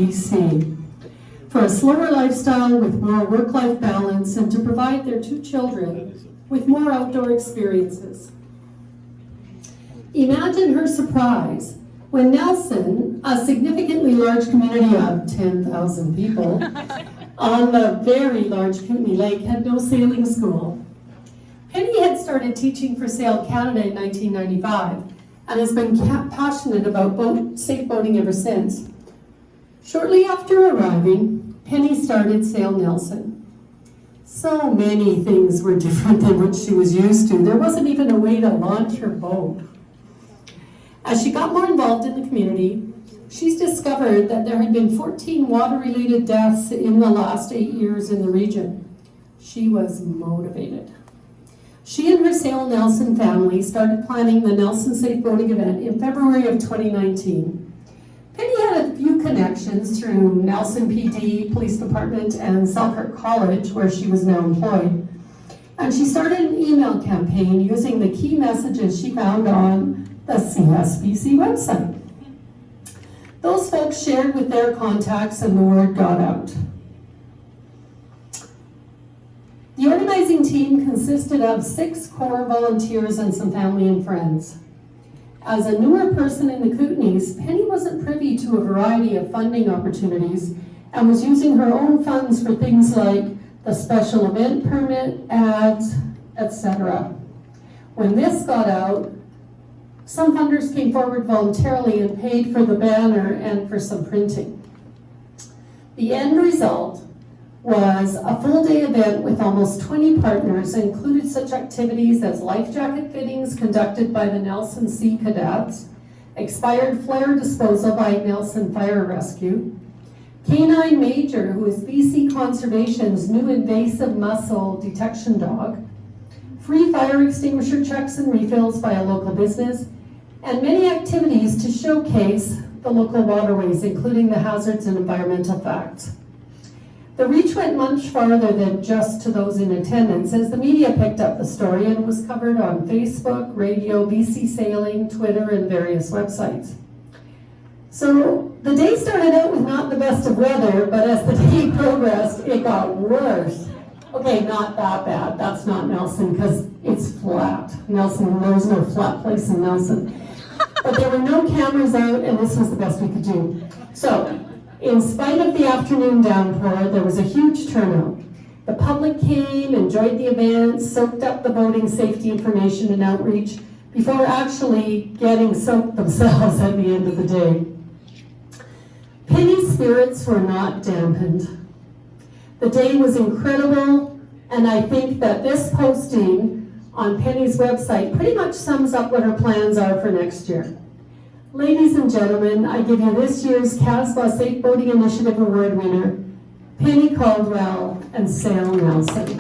BC, for a slower lifestyle with more work-life balance and to provide their 2 children with more outdoor experiences. Imagine her surprise when Nelson, a significantly large community of 10,000 people, on the very large Kootenay Lake had no sailing school. Penny had started teaching for Sail Canada in 1995 and has been passionate about safe boating ever since. Shortly after arriving, Penny started Sail Nelson. So many things were different than what she was used to. There wasn't even a way to launch her boat. As she got more involved in the community, she's discovered that there had been 14 water-related deaths in the last 8 years in the region. She was motivated. She and her Sail Nelson family started planning the Nelson Safe Boating event in February of 2019. Penny had a few connections through Nelson PD, Police Department, and Selkirk College, where she was now employed. And she started an email campaign using the key messages she found on the CSBC website. Those folks shared with their contacts and the word got out. The organizing team consisted of 6 core volunteers and some family and friends. As a newer person in the Kootenays, Penny wasn't privy to a variety of funding opportunities and was using her own funds for things like the special event permit, ads, etc. When this got out, some funders came forward voluntarily and paid for the banner and for some printing. The end result was a full-day event with almost 20 partners and included such activities as life jacket fittings conducted by the Nelson Sea Cadets, expired flare disposal by Nelson Fire Rescue, Canine Major, who is BC Conservation's new invasive mussel detection dog, free fire extinguisher checks and refills by a local business, and many activities to showcase the local waterways, including the hazards and environmental facts. The reach went much farther than just to those in attendance, as the media picked up the story and was covered on Facebook, radio, BC Sailing, Twitter, and various websites. So the day started out with not the best of weather, but as the day progressed, it got worse. Okay, not that bad. That's not Nelson, because it's flat. Nelson, there's no flat place in Nelson. But there were no cameras out, and this was the best we could do. So, in spite of the afternoon downpour, there was a huge turnout. The public came, enjoyed the event, soaked up the boating safety information and outreach before actually getting soaked themselves at the end of the day. Penny's spirits were not dampened. The day was incredible, and I think that this posting on Penny's website pretty much sums up what her plans are for next year. Ladies and gentlemen, I give you this year's CASBAS Safe Boating Initiative Award winner, Penny Caldwell and Sail Nelson.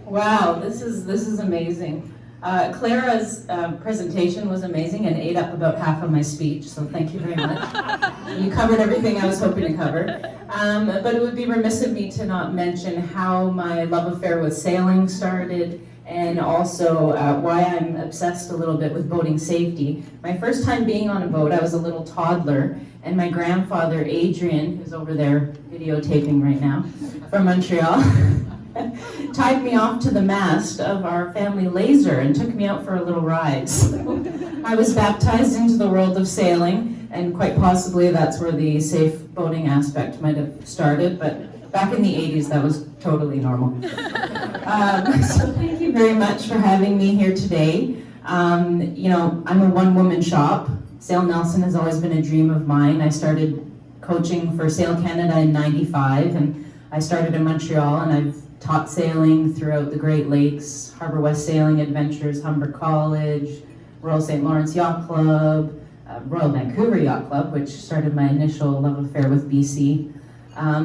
Wow, this is amazing. Clara's presentation was amazing and ate up about half of my speech, so thank you very much. You covered everything I was hoping to cover. But it would be remiss of me to not mention how my love affair with sailing started, and also why I'm obsessed a little bit with boating safety. My first time being on a boat, I was a little toddler, and my grandfather, Adrian, who's over there videotaping right now, from Montreal, tied me off to the mast of our family laser and took me out for a little ride. So I was baptized into the world of sailing, and quite possibly that's where the safe boating aspect might have started, but back in the 80s that was totally normal. So thank you very much for having me here today. You know, I'm a one-woman shop. Sail Nelson has always been a dream of mine. I started coaching for Sail Canada in '95, and I started in Montreal, and I've taught sailing throughout the Great Lakes, Harbour West Sailing Adventures, Humber College, Royal St. Lawrence Yacht Club, Royal Vancouver Yacht Club, which started my initial love affair with BC.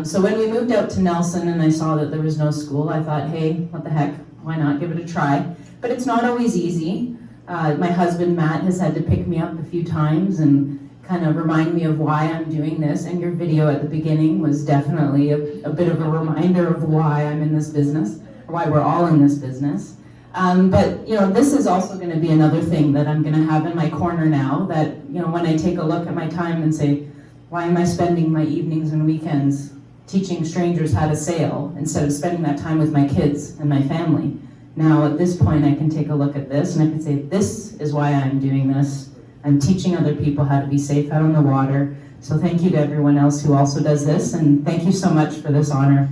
So when we moved out to Nelson and I saw that there was no school, I thought, hey, what the heck, why not give it a try? But it's not always easy. My husband, Matt, has had to pick me up a few times and kind of remind me of why I'm doing this, and your video at the beginning was definitely a bit of a reminder of why I'm in this business, or why we're all in this business. But this is also going to be another thing that I'm going to have in my corner now, that when I take a look at my time and say, why am I spending my evenings and weekends teaching strangers how to sail instead of spending that time with my kids and my family? Now at this point I can take a look at this and I can say, this is why I'm doing this. I'm teaching other people how to be safe out on the water. So thank you to everyone else who also does this, and thank you so much for this honor.